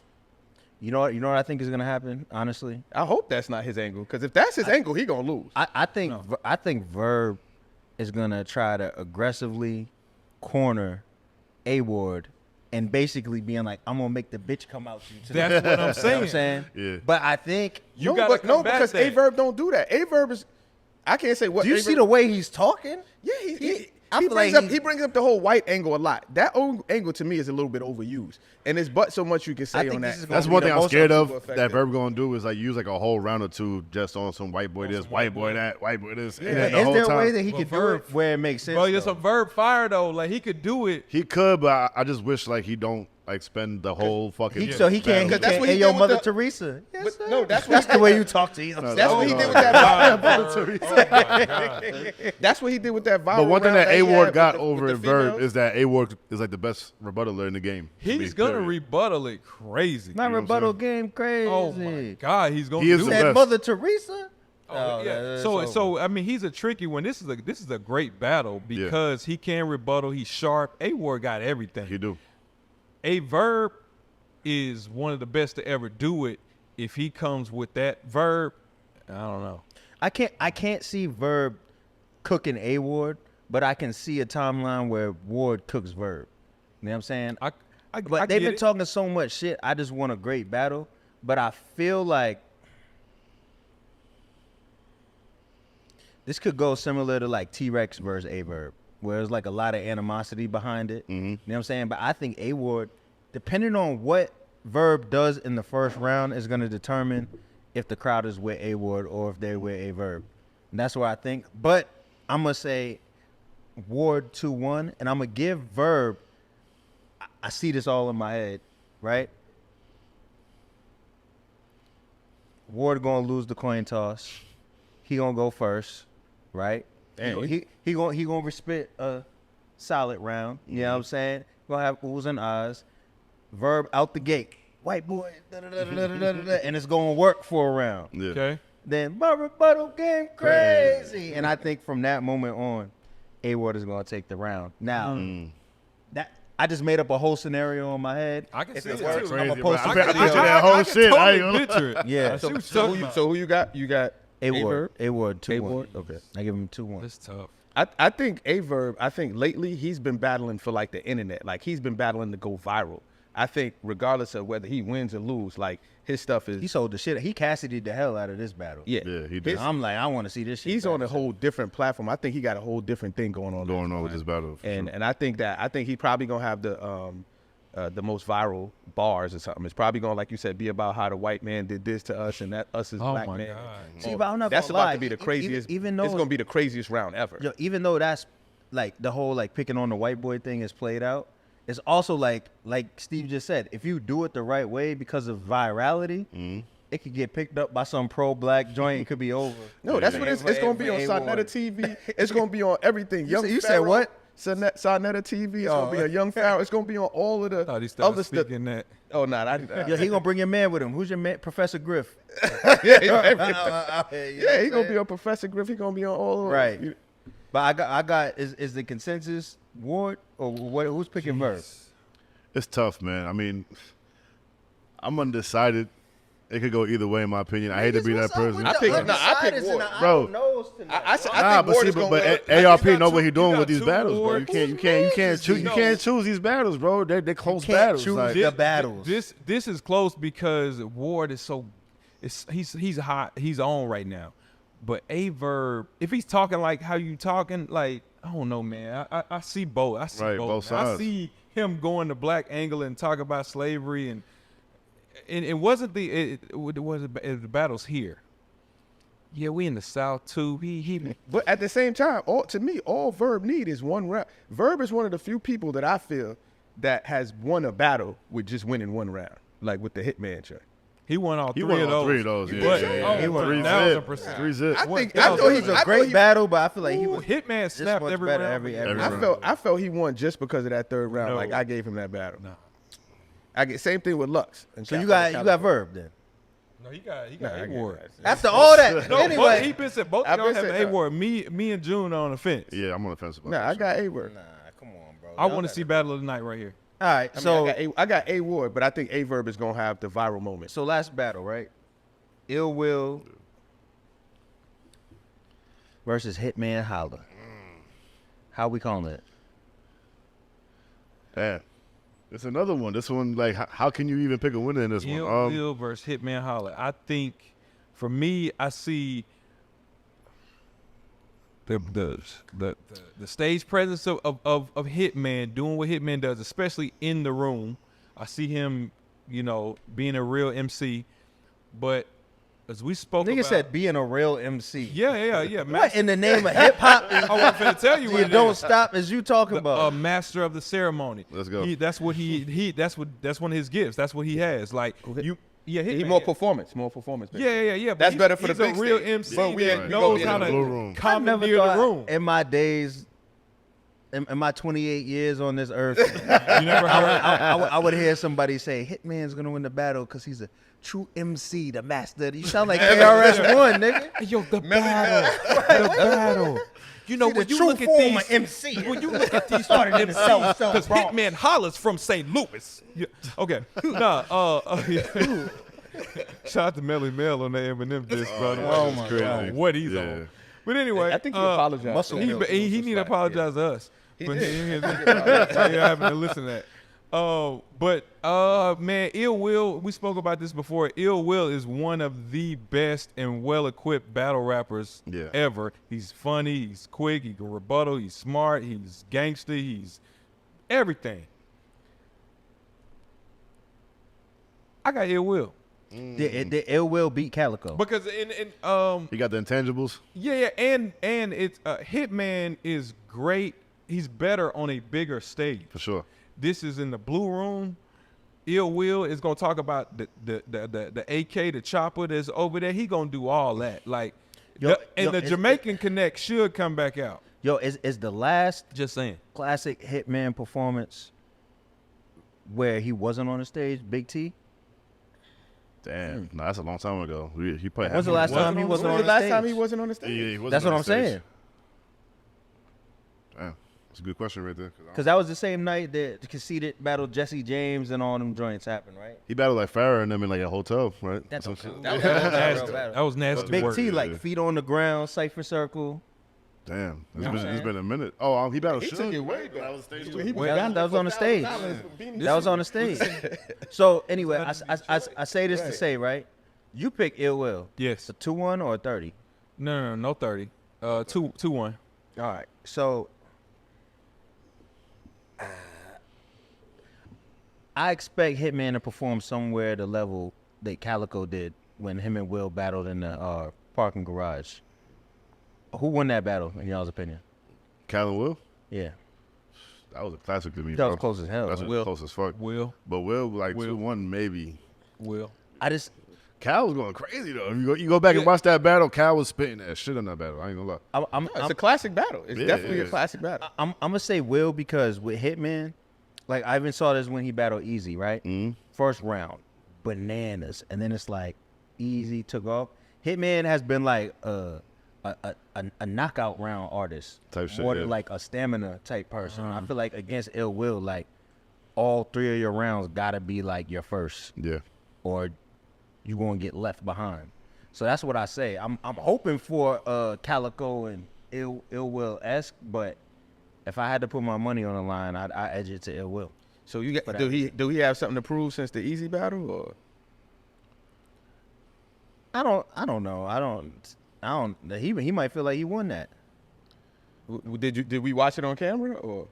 Speaker 1: You know what I think is gonna happen, honestly?
Speaker 5: I hope that's not his angle, because if that's his angle, he gonna lose.
Speaker 1: I think Verb is gonna try to aggressively corner A-Ward and basically being like, I'm gonna make the bitch come out to you today.
Speaker 3: That's what I'm
Speaker 1: You know what I'm
Speaker 3: saying.
Speaker 1: saying?
Speaker 4: Yeah.
Speaker 1: But I think
Speaker 3: You gotta combat
Speaker 5: because
Speaker 3: that.
Speaker 5: A-Verb don't do that. A-Verb is, I can't say what.
Speaker 1: do you
Speaker 5: A-Verb,
Speaker 1: see the way he's talking?
Speaker 5: Yeah,
Speaker 1: I
Speaker 5: he
Speaker 1: feel like
Speaker 5: brings up the whole white angle a lot. That angle to me is a little bit overused, and there's but so much you can say
Speaker 1: think
Speaker 5: on
Speaker 1: this
Speaker 5: that.
Speaker 1: is
Speaker 4: That's
Speaker 1: gonna
Speaker 4: one
Speaker 1: be
Speaker 4: thing
Speaker 1: the
Speaker 4: I'm
Speaker 1: most
Speaker 4: scared of.
Speaker 5: effective.
Speaker 4: That Verb gonna do is like use like a whole round or two just on some white boy this, white boy that, white boy this. And then the
Speaker 1: Is
Speaker 4: whole
Speaker 1: there a
Speaker 4: time,
Speaker 1: way that he
Speaker 3: Well,
Speaker 1: could do
Speaker 3: Verb-
Speaker 1: it where it makes sense?
Speaker 3: Bro, you're
Speaker 1: though?
Speaker 3: some Verb fire though. Like he could do it.
Speaker 4: he could, but I just wish like he don't like spend the whole fucking.
Speaker 1: So he can't. He
Speaker 5: Because that's
Speaker 1: can't.
Speaker 5: what he
Speaker 1: Hey, yo,
Speaker 5: did with
Speaker 1: Mother
Speaker 5: the-
Speaker 1: Teresa. Yes,
Speaker 5: But
Speaker 1: sir.
Speaker 5: no, that's what
Speaker 1: that's
Speaker 5: he
Speaker 1: the
Speaker 5: did
Speaker 1: way
Speaker 5: with-
Speaker 1: you talk to. You know,
Speaker 5: That's what he did with that. That's what he did with that viral.
Speaker 4: But one thing
Speaker 5: round
Speaker 4: that
Speaker 5: he
Speaker 4: A-Ward
Speaker 5: had
Speaker 4: got
Speaker 5: with
Speaker 4: over
Speaker 5: the
Speaker 4: in Verb
Speaker 5: females.
Speaker 4: is that A-Ward is like the best rebuttaler in the game. to me,
Speaker 3: He's gonna
Speaker 4: period.
Speaker 3: rebuttal it crazy.
Speaker 1: my
Speaker 4: know what I'm
Speaker 1: rebuttal
Speaker 4: saying?
Speaker 1: game crazy.
Speaker 3: Oh my God, he's gonna
Speaker 4: He is
Speaker 3: do
Speaker 4: the
Speaker 3: it.
Speaker 1: Said
Speaker 4: best.
Speaker 1: Mother Teresa.
Speaker 3: Oh, yeah.
Speaker 1: that's
Speaker 3: So
Speaker 1: over.
Speaker 3: I mean, he's a tricky one. This is a great battle because he can rebuttal. He's sharp. A-Ward got everything.
Speaker 4: He do.
Speaker 3: A Verb is one of the best to ever do it. If he comes with that Verb, I don't know.
Speaker 1: I can't see Verb cooking A-Ward, but I can see a timeline where Ward cooks Verb. You know what I'm saying?
Speaker 3: I
Speaker 1: But they've
Speaker 3: get
Speaker 1: been
Speaker 3: it.
Speaker 1: talking so much shit. I just want a great battle. But I feel like this could go similar to like T-Rex versus A-Verb, where there's like a lot of animosity behind it. You know what I'm saying? But I think A-Ward, depending on what Verb does in the first round, is going to determine if the crowd is with A-Ward or if they're with A-Verb. And that's where I think. But I'm going to say Ward 2-1, and I'm going to give Verb, I see this all in my head, right? Ward going to lose the coin toss. He going to go first, right?
Speaker 5: Damn,
Speaker 1: He going to spit a solid round. You know what I'm saying? Going to have oohs and ahs. Verb out the gate. White boy, and it's going to work for a round.
Speaker 4: Yeah.
Speaker 3: Okay.
Speaker 1: Then my rebuttal game crazy. And I think from that moment on, A-Ward is going to take the round. Now, that I just made up a whole scenario in my head.
Speaker 3: I can
Speaker 1: If
Speaker 3: see
Speaker 1: it
Speaker 3: it
Speaker 1: works,
Speaker 3: too.
Speaker 1: I'm
Speaker 4: Crazy,
Speaker 1: going to post
Speaker 4: bro.
Speaker 1: a
Speaker 4: I
Speaker 1: video.
Speaker 4: picture that whole
Speaker 3: I
Speaker 4: shit. I ain't
Speaker 3: Totally
Speaker 4: gonna-
Speaker 3: picture it.
Speaker 1: Yeah.
Speaker 3: I see what you're
Speaker 5: So
Speaker 3: talking about.
Speaker 5: who you got? You got
Speaker 1: A-Ward.
Speaker 5: A-Verb?
Speaker 1: A-Ward 2-1.
Speaker 5: A-Ward?
Speaker 1: Okay. I give him 2-1.
Speaker 3: That's tough.
Speaker 5: I think A-Verb, I think lately he's been battling for like the internet. Like he's been battling to go viral. I think regardless of whether he wins or lose, like his stuff is
Speaker 1: He sold the shit. He Cassidy'd the hell out of this battle.
Speaker 5: yeah.
Speaker 4: Yeah, he did.
Speaker 1: I'm like, I want to see this shit.
Speaker 5: He's on a
Speaker 1: back.
Speaker 5: whole different platform. I think he got a whole different thing going on.
Speaker 4: Going on with this battle. for
Speaker 5: And
Speaker 4: sure.
Speaker 5: and I think he's probably gonna have the most viral bars or something. It's probably gonna, like you said, be about how the white man did this to us and that us as
Speaker 3: Oh
Speaker 5: black
Speaker 3: my
Speaker 5: man.
Speaker 3: God.
Speaker 1: See, but I'm not
Speaker 5: That's
Speaker 1: gonna
Speaker 5: about
Speaker 1: lie.
Speaker 5: to be the craziest.
Speaker 1: Even though
Speaker 5: it's gonna be the craziest round ever.
Speaker 1: Yo, even though that's like the whole like picking on the white boy thing is played out, it's also like Steve just said, if you do it the right way because of virality, it could get picked up by some pro-black joint. It could be over.
Speaker 5: No, that's what it's gonna be on
Speaker 1: A-Ward.
Speaker 5: Sonetta TV. It's gonna be on everything.
Speaker 1: You said
Speaker 5: Pharaoh,
Speaker 1: what?
Speaker 5: Sonetta TV. It's gonna be a Young Pharaoh. It's gonna be on all of
Speaker 3: I thought he
Speaker 5: the
Speaker 3: started
Speaker 5: other stuff.
Speaker 3: speaking that.
Speaker 5: Oh no,
Speaker 1: Yeah, he gonna bring your man with him. Who's your man? Professor Griff.
Speaker 5: yeah, he gonna be on Professor Griff. He gonna be on all of
Speaker 1: Right.
Speaker 5: You-
Speaker 1: But I got is the consensus Ward or what? Who's picking Verb?
Speaker 4: It's tough, man. I mean, I'm undecided. It could go either way, in my opinion. I hate to be that person.
Speaker 5: I pick Ward.
Speaker 4: Bro.
Speaker 5: I
Speaker 4: Nah,
Speaker 5: think
Speaker 4: but
Speaker 5: Ward
Speaker 4: see,
Speaker 5: is gonna
Speaker 4: but
Speaker 5: win.
Speaker 4: ARP
Speaker 3: got
Speaker 4: know what
Speaker 3: two-
Speaker 4: he doing
Speaker 3: you
Speaker 4: with
Speaker 3: got
Speaker 4: these
Speaker 3: two
Speaker 4: battles, bro.
Speaker 3: Wards.
Speaker 4: You can't choose these battles, bro. They're close battles.
Speaker 1: choose
Speaker 4: Like,
Speaker 1: the battles.
Speaker 3: This is close because Ward is so he's hot. He's on right now. But A-Verb, if he's talking like how you talking, like I don't know, man. I see both. I see
Speaker 4: Right,
Speaker 3: both.
Speaker 4: both
Speaker 3: man. I
Speaker 4: sides.
Speaker 3: see him going the black angle and talk about slavery and it wasn't the battles here. Yeah, we in the South too. He
Speaker 5: But at the same time, to me, all Verb need is one round. Verb is one of the few people that I feel that has won a battle with just winning one round, like with the Hitman check.
Speaker 3: He won all
Speaker 4: He
Speaker 3: three
Speaker 4: won
Speaker 3: of
Speaker 4: all
Speaker 3: those.
Speaker 4: 3 of those. Yeah,
Speaker 3: But,
Speaker 4: yeah.
Speaker 1: He won
Speaker 3: 1000%.
Speaker 4: 3 zip.
Speaker 5: I
Speaker 3: What?
Speaker 5: think
Speaker 3: That
Speaker 5: I
Speaker 3: was
Speaker 5: thought
Speaker 3: a
Speaker 5: he
Speaker 1: It was a
Speaker 5: I
Speaker 1: great
Speaker 5: thought he-
Speaker 1: battle, but I feel like he
Speaker 3: Ooh,
Speaker 1: was
Speaker 3: Hitman
Speaker 1: just
Speaker 3: snapped
Speaker 1: much
Speaker 3: every
Speaker 1: better
Speaker 3: round.
Speaker 1: every
Speaker 4: Every
Speaker 1: round.
Speaker 5: I felt he won just because of that third round.
Speaker 3: No.
Speaker 5: Like I gave him that battle.
Speaker 3: No.
Speaker 5: I get same thing with Lux. And
Speaker 1: So you
Speaker 5: Calico.
Speaker 1: got Verb then.
Speaker 3: No, he got
Speaker 5: Nah, I
Speaker 3: A
Speaker 5: get
Speaker 3: Ward.
Speaker 5: that.
Speaker 1: After all that,
Speaker 3: No,
Speaker 1: anyway.
Speaker 3: he been said both
Speaker 5: I've
Speaker 3: of y'all
Speaker 5: been
Speaker 3: have
Speaker 5: said
Speaker 3: A
Speaker 5: that.
Speaker 3: Ward. Me and June are on the fence.
Speaker 4: Yeah, I'm on the fence about
Speaker 5: Nah,
Speaker 4: that
Speaker 5: I
Speaker 4: shit.
Speaker 5: got A Word.
Speaker 1: Nah, come on, bro.
Speaker 3: I want to see Battle of the Night right here.
Speaker 1: All right,
Speaker 5: I got A Ward, but I think A Verb is gonna have the viral moment.
Speaker 1: so last battle, right? Ill Will versus Hitman Holla. How we calling it?
Speaker 4: Damn. It's another one. This one, like, how can you even pick a winner in this
Speaker 3: Ill
Speaker 4: one?
Speaker 3: Will versus Hitman Holla. I think, for me, I see the stage presence of Hitman doing what Hitman does, especially in the room. I see him, being a real MC. But as we spoke
Speaker 1: Nigga
Speaker 3: about,
Speaker 1: said being a real MC.
Speaker 3: yeah.
Speaker 1: What in the name of hip hop?
Speaker 3: I wasn't finna tell you what
Speaker 1: You
Speaker 3: it
Speaker 1: don't
Speaker 3: is.
Speaker 1: stop as you talking about.
Speaker 3: Master of the ceremony.
Speaker 4: Let's go.
Speaker 3: That's what that's one of his gifts. That's what he has. Like
Speaker 5: He
Speaker 3: Hitman,
Speaker 5: more performance. Basically.
Speaker 3: Yeah. But
Speaker 5: That's better for the
Speaker 3: he's a
Speaker 5: big
Speaker 3: real
Speaker 5: stage.
Speaker 3: MC
Speaker 5: But we
Speaker 3: that
Speaker 5: ain't-
Speaker 3: knows
Speaker 5: we
Speaker 3: how
Speaker 5: gonna
Speaker 4: be in the blue
Speaker 3: to
Speaker 4: room.
Speaker 1: I never
Speaker 3: commandeer the
Speaker 1: thought
Speaker 3: room.
Speaker 1: in my days, in my 28 years on this earth,
Speaker 3: You never heard?
Speaker 1: I would hear somebody say Hitman's gonna win the battle because he's a true MC, the master. You sound like KRS-One, nigga.
Speaker 3: Yo, the battle. You know,
Speaker 1: See, the
Speaker 3: when you
Speaker 1: true
Speaker 3: look at
Speaker 1: form
Speaker 3: these,
Speaker 1: of MC.
Speaker 3: when you look at these
Speaker 1: Started in the South
Speaker 3: because
Speaker 1: Bronx.
Speaker 3: Hitman Holla's from St. Louis. Yeah. Okay, yeah. Shout out to Melly Mel on the Eminem disc, brother.
Speaker 1: Oh my
Speaker 4: Crazy.
Speaker 1: God.
Speaker 3: What he's
Speaker 4: Yeah.
Speaker 3: on. But anyway,
Speaker 5: I think he apologized.
Speaker 1: Muscle
Speaker 5: for that.
Speaker 1: Mills.
Speaker 3: he need to apologize to us.
Speaker 5: He
Speaker 3: for
Speaker 5: did.
Speaker 3: having to listen to that. Man, Ill Will, we spoke about this before. Ill Will is one of the best and well-equipped battle rappers ever. He's funny, he's quick, he can rebuttal, he's smart, he's gangster, he's everything. I got Ill Will.
Speaker 1: The Ill Will beat Calico.
Speaker 3: Because
Speaker 4: He got the intangibles.
Speaker 3: yeah, and it's Hitman is great. He's better on a bigger stage.
Speaker 4: For sure.
Speaker 3: This is in the blue room. Ill Will is gonna talk about the AK, the chopper that's over there. He gonna do all that. Like,
Speaker 1: Yo,
Speaker 3: the
Speaker 1: it's-
Speaker 3: Jamaican Connect should come back out.
Speaker 1: Yo, is the last
Speaker 3: Just saying.
Speaker 1: classic Hitman performance where he wasn't on the stage, Big T?
Speaker 4: Damn. No, that's a long time ago. He probably
Speaker 1: When's the last time he wasn't on
Speaker 5: the
Speaker 1: the
Speaker 5: last
Speaker 1: stage?
Speaker 5: time he wasn't on the stage?
Speaker 4: Yeah, he wasn't
Speaker 1: That's
Speaker 4: on
Speaker 1: what
Speaker 4: the
Speaker 1: I'm
Speaker 4: stage.
Speaker 1: saying.
Speaker 4: Damn. That's a good question right there.
Speaker 1: Because that was the same night that Conceited battled Jesse James and all them joints happened, right?
Speaker 4: He battled like Farrah and them in like a hotel, right?
Speaker 1: That's
Speaker 4: Some
Speaker 1: okay.
Speaker 4: shit.
Speaker 1: That was
Speaker 3: That was
Speaker 1: a
Speaker 3: nasty.
Speaker 1: real battle.
Speaker 3: That was nasty
Speaker 1: Big
Speaker 3: work.
Speaker 1: T,
Speaker 4: Yeah.
Speaker 1: like feet on the ground, cipher circle.
Speaker 4: Damn.
Speaker 1: know what I'm
Speaker 4: It's
Speaker 1: saying?
Speaker 4: been a minute. Oh, he battled
Speaker 5: He
Speaker 4: Suge.
Speaker 5: took it way back.
Speaker 4: That was stage
Speaker 5: He
Speaker 4: two.
Speaker 1: That was on the stage. That was on the stage. So anyway, I say this to say, right? You pick Ill Will.
Speaker 3: Yes.
Speaker 1: A 2-1 or a 30?
Speaker 3: No 30. 2-1.
Speaker 1: All right. So I expect Hitman to perform somewhere the level that Calico did when him and Will battled in the parking garage. Who won that battle, in y'all's opinion?
Speaker 4: Cal and Will?
Speaker 1: Yeah.
Speaker 4: That was a classic to me,
Speaker 1: That
Speaker 4: bro.
Speaker 1: was close as hell.
Speaker 4: That's
Speaker 1: Will.
Speaker 4: close as fuck.
Speaker 3: Will.
Speaker 4: But Will, like,
Speaker 3: Will.
Speaker 4: 2-1 maybe.
Speaker 1: I just,
Speaker 4: Cal was going crazy, though. If you go back and watch that battle, Cal was spitting that shit on that battle. I ain't gonna lie.
Speaker 5: It's a classic battle. It's
Speaker 4: Yeah,
Speaker 5: definitely
Speaker 4: it
Speaker 5: a
Speaker 4: is.
Speaker 5: classic battle.
Speaker 1: I'm gonna say Will because with Hitman, like I even saw this when he battled Easy, right?
Speaker 4: Mhm.
Speaker 1: First round, bananas, and then it's like Easy took off. Hitman has been like a knockout round artist,
Speaker 4: Type shit,
Speaker 1: more than
Speaker 4: yeah.
Speaker 1: like a stamina type person. I feel like against Ill Will, like all three of your rounds gotta be like your first,
Speaker 4: Yeah.
Speaker 1: or you gonna get left behind. So that's what I say. I'm hoping for Calico and Ill Will-esque, but if I had to put my money on the line, I'd edge it to Ill Will.
Speaker 5: So you
Speaker 1: But
Speaker 5: got do he have something to prove since the Easy battle or?
Speaker 1: I don't know. He might feel like he won that.
Speaker 5: Did we watch it on camera or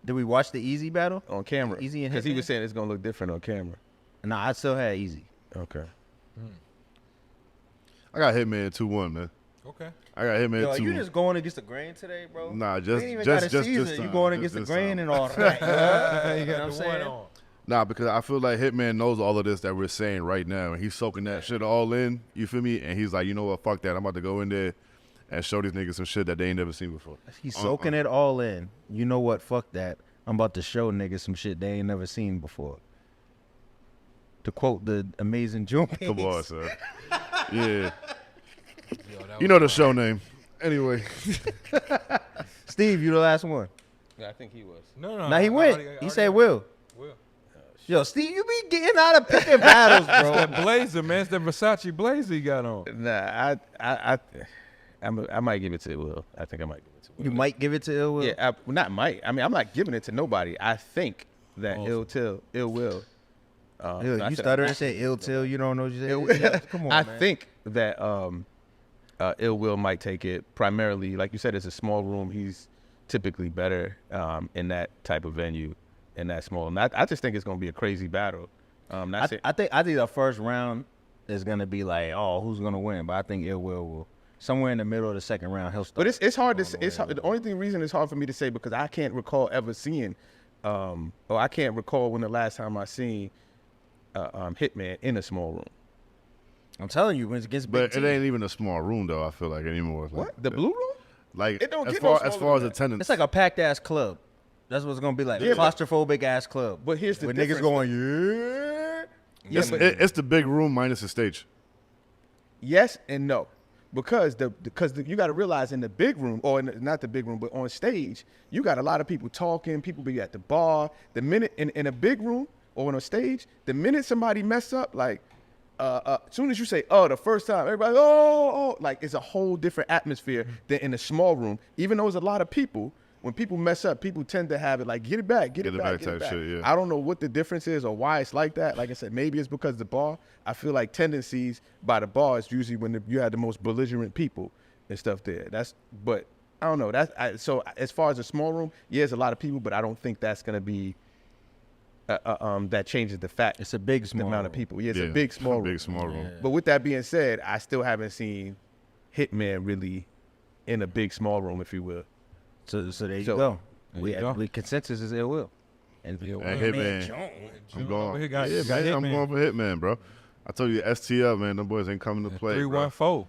Speaker 1: Did we watch the Easy battle?
Speaker 5: on camera?
Speaker 1: Easy and
Speaker 5: because he
Speaker 1: Hitman?
Speaker 5: was saying it's gonna look different on camera.
Speaker 1: Nah, I still had Easy.
Speaker 5: Okay.
Speaker 4: I got Hitman 2-1, man.
Speaker 3: Okay.
Speaker 4: I got Hitman
Speaker 1: Yo, are
Speaker 4: 2.
Speaker 1: you just going against the grain today, bro?
Speaker 4: Nah,
Speaker 1: We
Speaker 4: just
Speaker 1: ain't even
Speaker 4: just
Speaker 1: got a
Speaker 4: just
Speaker 1: season.
Speaker 4: this
Speaker 1: You
Speaker 4: time.
Speaker 1: going
Speaker 4: Just
Speaker 1: against the
Speaker 4: this
Speaker 1: grain
Speaker 4: time.
Speaker 1: and all that.
Speaker 3: You
Speaker 1: You
Speaker 3: got
Speaker 1: know what
Speaker 3: the
Speaker 1: I'm saying?
Speaker 3: one on.
Speaker 4: Nah, because I feel like Hitman knows all of this that we're saying right now, and he's soaking that shit all in. You feel me? And he's like, you know what? Fuck that. I'm about to go in there and show these niggas some shit that they ain't never seen before.
Speaker 1: He's soaking it all in. You know what? Fuck that. I'm about to show niggas some shit they ain't never seen before. To quote the amazing June.
Speaker 4: Come on, son. Yeah. You know the show name. Anyway.
Speaker 1: Steve, you the last one.
Speaker 5: Yeah, I think he was.
Speaker 3: No.
Speaker 1: Nah, he went. He said Will.
Speaker 3: Will.
Speaker 1: Yo, Steve, you be getting out of picking battles, bro.
Speaker 3: That blazer, man. It's that Versace blazer he got on.
Speaker 5: Nah, I might give it to Will. I think I might give it to Will.
Speaker 1: You might give it to Ill Will.
Speaker 5: Yeah, not might. I mean, I'm not giving it to nobody. I think that
Speaker 3: Awesome.
Speaker 5: Ill Will.
Speaker 1: Ill,
Speaker 5: I
Speaker 1: you
Speaker 5: said
Speaker 1: stuttered
Speaker 5: I
Speaker 1: and said ill till. You don't know what you
Speaker 5: Ill
Speaker 1: said.
Speaker 5: Will.
Speaker 1: Come on,
Speaker 5: I
Speaker 1: man.
Speaker 5: think that Ill Will might take it primarily. Like you said, it's a small room. He's typically better in that type of venue, in that small. And I just think it's gonna be a crazy battle. That's it.
Speaker 1: I think the first round is gonna be like, oh, who's gonna win? But I think Ill will somewhere in the middle of the second round he'll start.
Speaker 5: But it's hard to. It's hard, the only reason it's hard for me to say because I can't recall ever seeing, or I can't recall when the last time I seen Hitman in a small room.
Speaker 1: I'm telling you, when it's against big
Speaker 4: But it
Speaker 1: teams,
Speaker 4: ain't even a small room, though, I feel like, anymore.
Speaker 5: What? The blue room?
Speaker 4: Like,
Speaker 5: It don't
Speaker 4: as
Speaker 5: get no
Speaker 4: far
Speaker 5: smaller
Speaker 4: as
Speaker 5: than that.
Speaker 4: attendance.
Speaker 1: it's like a packed ass club. That's what it's gonna be like.
Speaker 5: Yeah, but-
Speaker 1: Claustrophobic ass club.
Speaker 5: But here's the
Speaker 1: with
Speaker 5: difference.
Speaker 1: niggas going, yeah.
Speaker 4: it's, it's the big room minus the stage.
Speaker 5: Yes and no, because you got to realize in the big room, or not the big room, but on stage, you got a lot of people talking. People be at the bar. The minute in a big room or on a stage, the minute somebody mess up, like as soon as you say, "Oh," the first time, everybody, "Oh," like it's a whole different atmosphere than in a small room. Even though there's a lot of people, when people mess up, people tend to have it like, "Get it back, get it back, get it
Speaker 4: type
Speaker 5: back."
Speaker 4: shit, yeah.
Speaker 5: I don't know what the difference is or why it's like that. Like I said, maybe it's because the bar. I feel like tendencies by the bar is usually when you have the most belligerent people and stuff there. But I don't know. So as far as a small room, yeah, there's a lot of people, but I don't think that's gonna be that changes the fact.
Speaker 1: It's a big
Speaker 5: the
Speaker 1: small
Speaker 5: amount of
Speaker 1: room.
Speaker 5: people. Yeah, it's
Speaker 4: Yeah,
Speaker 5: a big small room.
Speaker 4: Big small room.
Speaker 5: But with that being said, I still haven't seen Hitman really in a big small room, if you will.
Speaker 1: So there you
Speaker 5: So-
Speaker 1: go.
Speaker 3: you go.
Speaker 1: We consensus is Ill Will. And
Speaker 4: And Hitman. I'm
Speaker 3: Over
Speaker 4: going.
Speaker 3: here got-
Speaker 4: Yeah,
Speaker 3: got
Speaker 4: man, I'm
Speaker 3: Hitman.
Speaker 4: going for Hitman, bro. I told you, ST up, man. Them boys ain't coming to play. bro.
Speaker 3: 314.